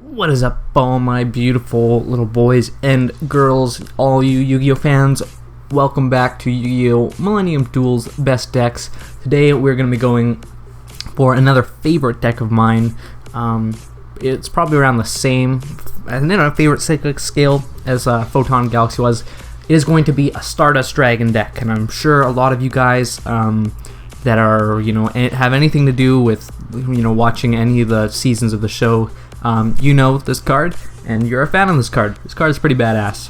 What is up, all my beautiful little boys and girls, all you Yu-Gi-Oh fans? Welcome back to Yu-Gi-Oh! Millennium Duels Best Decks. Today we're going to be going for another favorite deck of mine. It's probably around the same, favorite cyclic scale as Photon Galaxy was. It is going to be a Stardust Dragon deck, and I'm sure a lot of you guys that are, have anything to do with, watching any of the seasons of the show, you know this card, and you're a fan of this card. This card is pretty badass.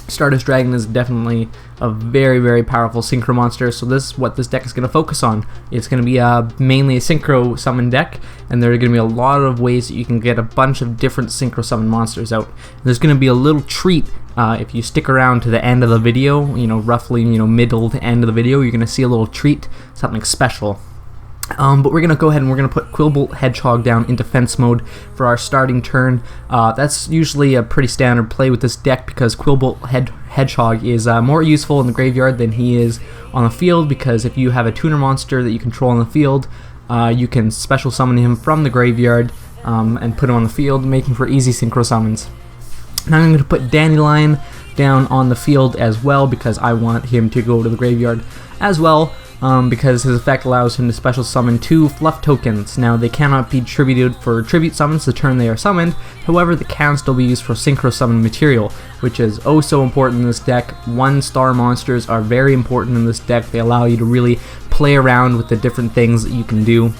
Stardust Dragon is definitely a very, very powerful synchro monster, so this is what this deck is going to focus on. It's going to be mainly a synchro summon deck, and there are going to be a lot of ways that you can get a bunch of different synchro summon monsters out. There's going to be a little treat if you stick around to the end of the video, roughly, middle to end of the video, you're going to see a little treat, something special. But we're going to go ahead and we're going to put Quillbolt Hedgehog down in defense mode for our starting turn. That's usually a pretty standard play with this deck because Quillbolt Hedgehog is more useful in the graveyard than he is on the field, because if you have a tuner monster that you control on the field, you can special summon him from the graveyard and put him on the field, making for easy synchro summons. Now I'm going to put Dandelion down on the field as well because I want him to go to the graveyard as well. Because his effect allows him to special summon 2 fluff tokens. Now they cannot be tributed for tribute summons the turn they are summoned, however they can still be used for Synchro Summon Material, which is oh so important in this deck. 1-star monsters are very important in this deck. They allow you to really play around with the different things that you can do,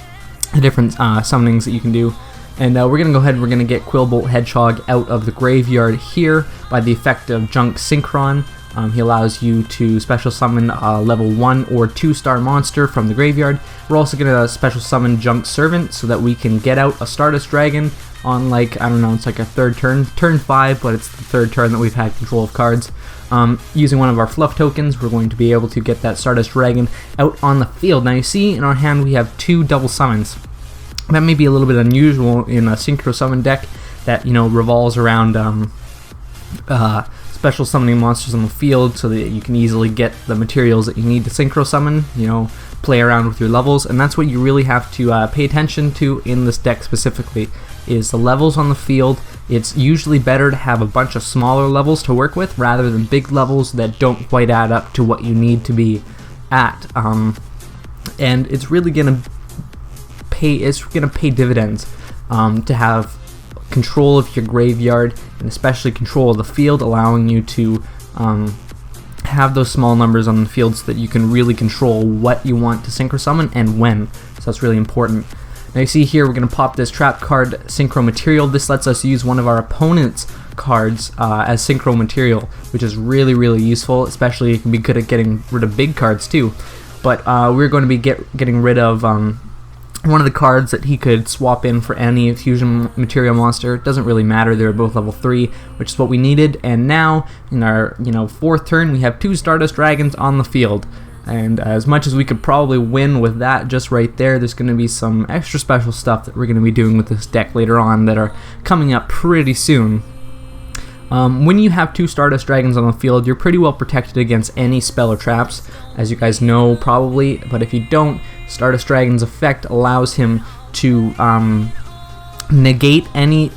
the different summonings that you can do. And we're going to go ahead and we're going to get Quillbolt Hedgehog out of the graveyard here by the effect of Junk Synchron. He allows you to special summon a level 1 or 2-star monster from the graveyard. We're also going to special summon Junk Servant so that we can get out a Stardust Dragon on, like, I don't know, it's like a third turn, turn 5, but it's the third turn that we've had control of cards. Using one of our fluff tokens, we're going to be able to get that Stardust Dragon out on the field. Now you see in our hand we have 2 double summons. That may be a little bit unusual in a Synchro Summon deck that, revolves around special summoning monsters on the field so that you can easily get the materials that you need to synchro summon, play around with your levels, and that's what you really have to pay attention to in this deck specifically, is the levels on the field. It's usually better to have a bunch of smaller levels to work with rather than big levels that don't quite add up to what you need to be at, and it's really gonna pay dividends to have control of your graveyard and especially control of the field, allowing you to have those small numbers on the field so that you can really control what you want to synchro summon and when. So that's really important. Now you see here we're going to pop this trap card, Synchro Material. This lets us use one of our opponent's cards as Synchro Material, which is really, really useful, especially you can be good at getting rid of big cards too. But we're going to be getting rid of one of the cards that he could swap in for any fusion material monster. It doesn't really matter, they're both level 3, which is what we needed. And now in our 4th turn we have 2 Stardust Dragons on the field, and as much as we could probably win with that just right there, there's going to be some extra special stuff that we're going to be doing with this deck later on that are coming up pretty soon. When you have 2 Stardust Dragons on the field, you're pretty well protected against any spell or traps, as you guys know probably, but if you don't, Stardust Dragon's effect allows him to negate any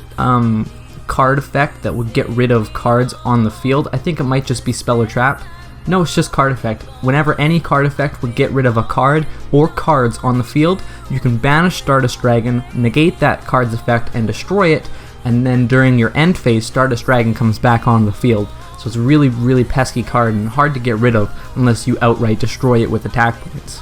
card effect that would get rid of cards on the field. I think it might just be spell or trap. No, it's just card effect. Whenever any card effect would get rid of a card or cards on the field, you can banish Stardust Dragon, negate that card's effect, and destroy it, and then during your end phase, Stardust Dragon comes back on the field. So it's a really, really pesky card and hard to get rid of unless you outright destroy it with attack points.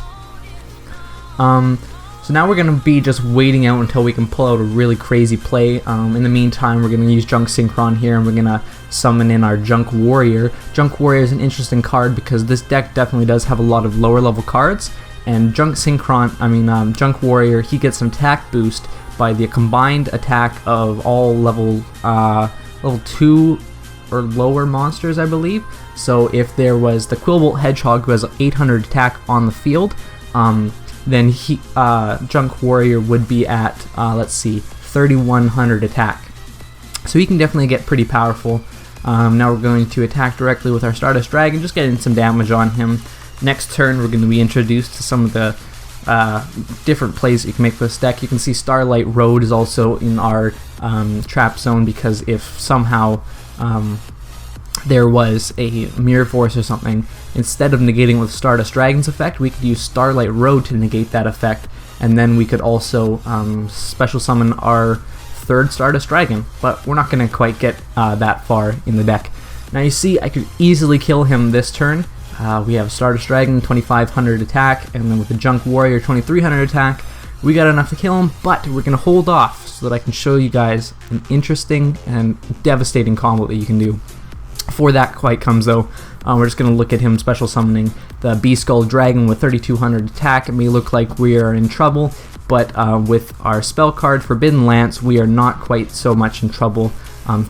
So now we're going to be just waiting out until we can pull out a really crazy play. In the meantime, we're going to use Junk Synchron here, and we're going to summon in our Junk Warrior. Junk Warrior is an interesting card because this deck definitely does have a lot of lower level cards, and Junk Warrior, he gets an attack boost by the combined attack of all level 2 or lower monsters, I believe. So if there was the Quillbolt Hedgehog who has 800 attack on the field, then Junk Warrior would be at, 3,100 attack. So he can definitely get pretty powerful. Now we're going to attack directly with our Stardust Dragon, just getting some damage on him. Next turn we're going to be introduced to some of the different plays that you can make for this deck. You can see Starlight Road is also in our trap zone, because if somehow there was a Mirror Force or something, instead of negating with Stardust Dragon's effect, we could use Starlight Road to negate that effect, and then we could also special summon our third Stardust Dragon, but we're not going to quite get that far in the deck. Now you see I could easily kill him this turn. We have Stardust Dragon, 2500 attack, and then with the Junk Warrior, 2300 attack. We got enough to kill him, but we're going to hold off so that I can show you guys an interesting and devastating combo that you can do. Before that quite comes though, we're just going to look at him special summoning the Beast Skull Dragon with 3200 attack. It may look like we are in trouble, but with our spell card Forbidden Lance, we are not quite so much in trouble.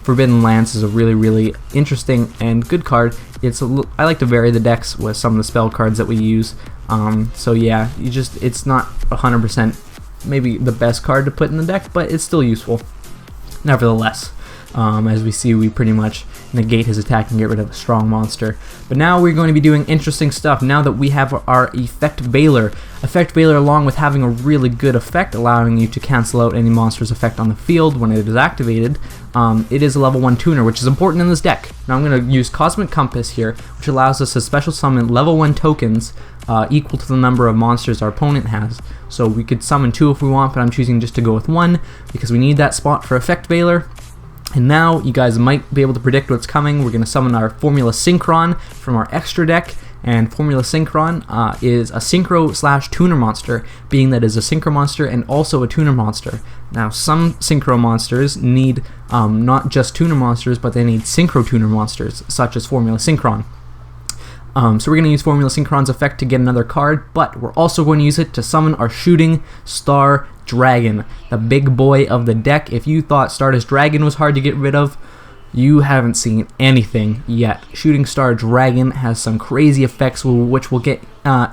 Forbidden Lance is a really interesting and good card. I like to vary the decks with some of the spell cards that we use. So yeah, it's not 100% maybe the best card to put in the deck, but it's still useful nevertheless. As we see, we pretty much negate his attack and get rid of a strong monster. But now we're going to be doing interesting stuff now that we have our Effect Veiler. Effect Veiler, along with having a really good effect, allowing you to cancel out any monster's effect on the field when it is activated, it is a level 1 tuner, which is important in this deck. Now I'm going to use Cosmic Compass here, which allows us to special summon level 1 tokens equal to the number of monsters our opponent has. So we could summon 2 if we want, but I'm choosing just to go with 1 because we need that spot for Effect Veiler. And now you guys might be able to predict what's coming. We're going to summon our Formula Synchron from our extra deck, and Formula Synchron is a Synchro/Tuner monster, being that is a Synchro monster and also a Tuner monster. Now some Synchro monsters need not just Tuner monsters, but they need Synchro Tuner monsters, such as Formula Synchron. So we're going to use Formula Synchron's effect to get another card, but we're also going to use it to summon our Shooting Star Dragon, the big boy of the deck. If you thought Stardust Dragon was hard to get rid of, you haven't seen anything yet. Shooting Star Dragon has some crazy effects, which we'll get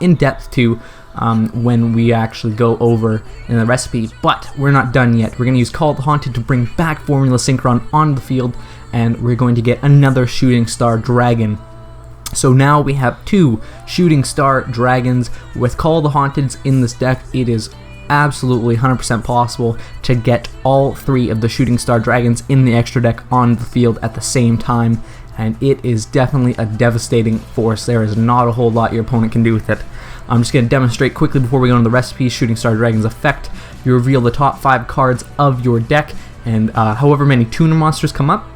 in depth to when we actually go over in the recipe, but we're not done yet. We're going to use Call of the Haunted to bring back Formula Synchron on the field, and we're going to get another Shooting Star Dragon. So now we have 2 Shooting Star Dragons. With Call of the Haunteds in this deck, it is absolutely 100% possible to get all 3 of the Shooting Star Dragons in the extra deck on the field at the same time, and it is definitely a devastating force. There is not a whole lot your opponent can do with it. I'm just going to demonstrate quickly before we go into the recipe. Shooting Star Dragon's effect: you reveal the top 5 cards of your deck, and however many Tuner monsters come up,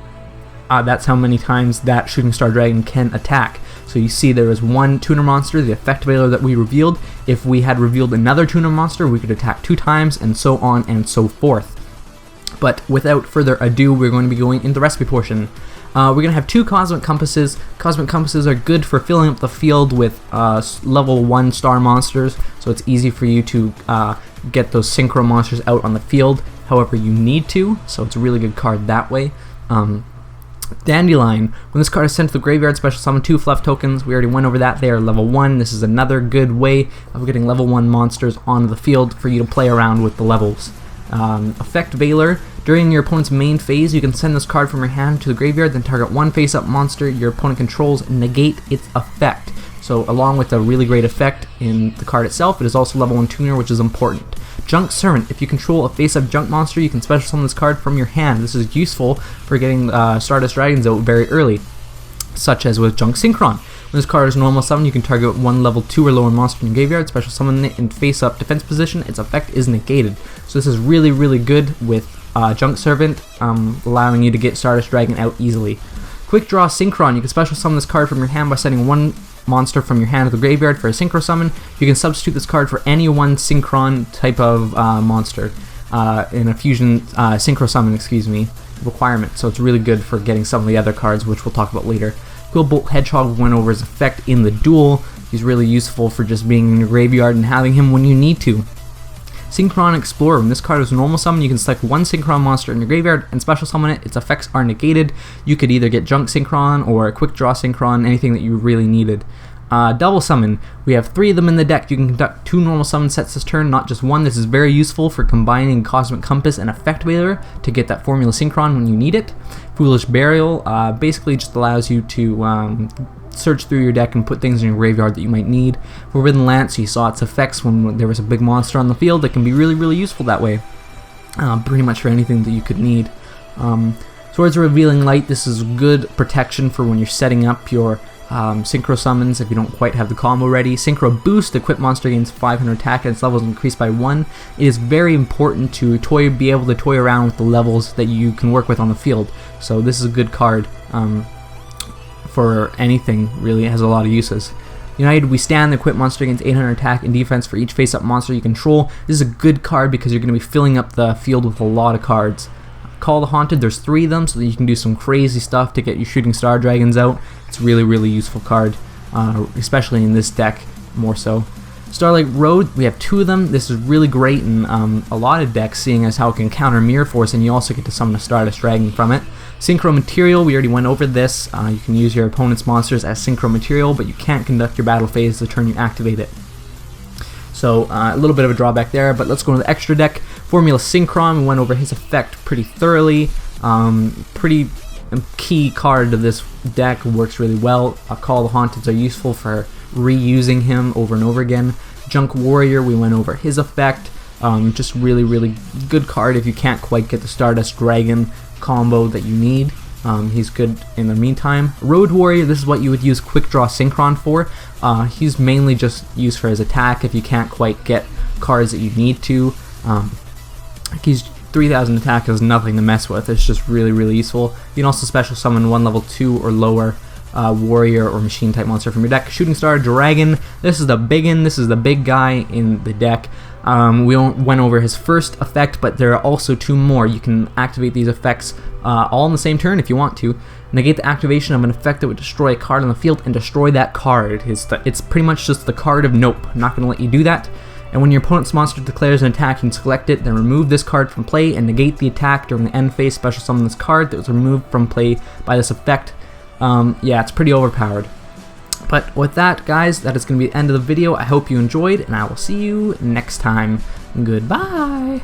that's how many times that Shooting Star Dragon can attack. So you see there is 1 Tuner monster, the Effect Veiler that we revealed. If we had revealed another Tuner monster, we could attack 2 times, and so on and so forth. But without further ado, we're going to be going into the recipe portion. We're going to have 2 Cosmic Compasses. Cosmic Compasses are good for filling up the field with level 1 star monsters, so it's easy for you to get those Synchro monsters out on the field however you need to, so it's a really good card that way. Dandelion, when this card is sent to the graveyard, special summon 2 fluff tokens. We already went over that. They are level 1. This is another good way of getting level 1 monsters onto the field for you to play around with the levels. Effect Veiler, during your opponent's main phase, you can send this card from your hand to the graveyard, then target 1 face-up monster your opponent controls and negate its effect. So along with a really great effect in the card itself, it is also level 1 tuner, which is important. Junk Surman, if you control a face-up junk monster, you can special summon this card from your hand. This is useful for getting Stardust Dragons out very early, such as with Junk Synchron. When this card is normal summon, you can target 1 level 2 or lower monster in your graveyard, special summon it in face-up defense position. Its effect is negated. So this is really good with Junk Servant, allowing you to get Stardust Dragon out easily. Quick Draw Synchron, you can special summon this card from your hand by sending 1 monster from your hand to the graveyard for a Synchro summon. You can substitute this card for any 1 Synchron type of monster in a fusion Synchro summon, requirement. So it's really good for getting some of the other cards, which we'll talk about later. Quillbolt Hedgehog went over his effect in the duel. He's really useful for just being in your graveyard and having him when you need to. Synchron Explorer, when this card is normal summon, you can select 1 Synchron monster in your graveyard and special summon it. Its effects are negated. You could either get Junk Synchron or Quick Draw Synchron, anything that you really needed. Double Summon, we have 3 of them in the deck. You can conduct 2 normal summon sets this turn, not just 1. This is very useful for combining Cosmic Compass and Effect Veiler to get that Formula Synchron when you need it. Foolish Burial basically just allows you to search through your deck and put things in your graveyard that you might need. Forbidden Lance, you saw its effects when there was a big monster on the field. It can be really useful that way, pretty much for anything that you could need. Swords of Revealing Light, this is good protection for when you're setting up your Synchro Summons if you don't quite have the combo ready. Synchro Boost, equipped monster gains 500 attack and its levels increased by 1. It is very important to be able to toy around with the levels that you can work with on the field. So this is a good card for anything, really. It has a lot of uses. United We Stand, the equipped monster gains 800 attack and defense for each face-up monster you control. This is a good card because you're going to be filling up the field with a lot of cards. Call the Haunted, there's 3 of them, so that you can do some crazy stuff to get your shooting star dragons out. It's a really useful card, especially in this deck, more so. Starlight Road, we have 2 of them. This is really great in a lot of decks, seeing as how it can counter Mirror Force, and you also get to summon a Stardust Dragon from it. Synchro Material, we already went over this. You can use your opponent's monsters as Synchro Material, but you can't conduct your battle phase the turn you activate it. So a little bit of a drawback there, but let's go to the extra deck. Formula Synchron, we went over his effect pretty thoroughly. Pretty key card to this deck, works really well. Call the Haunteds are useful for reusing him over and over again. Junk Warrior, we went over his effect. Just really good card if you can't quite get the Stardust Dragon combo that you need. He's good in the meantime. Road Warrior, this is what you would use Quick Draw Synchron for. He's mainly just used for his attack if you can't quite get cards that you need to. He's 3000 attack is nothing to mess with. It's just really useful. You can also special summon 1 level 2 or lower warrior or machine type monster from your deck. Shooting Star Dragon, this is the biggin. This is the big guy in the deck. We went over his first effect, but there are also 2 more. You can activate these effects all in the same turn if you want to. Negate the activation of an effect that would destroy a card on the field and destroy that card. It's pretty much just the card of nope. I'm not going to let you do that. And when your opponent's monster declares an attack, you can select it, then remove this card from play and negate the attack during the end phase. Special summon this card that was removed from play by this effect. Yeah, it's pretty overpowered. But with that, guys, that is going to be the end of the video. I hope you enjoyed, and I will see you next time. Goodbye!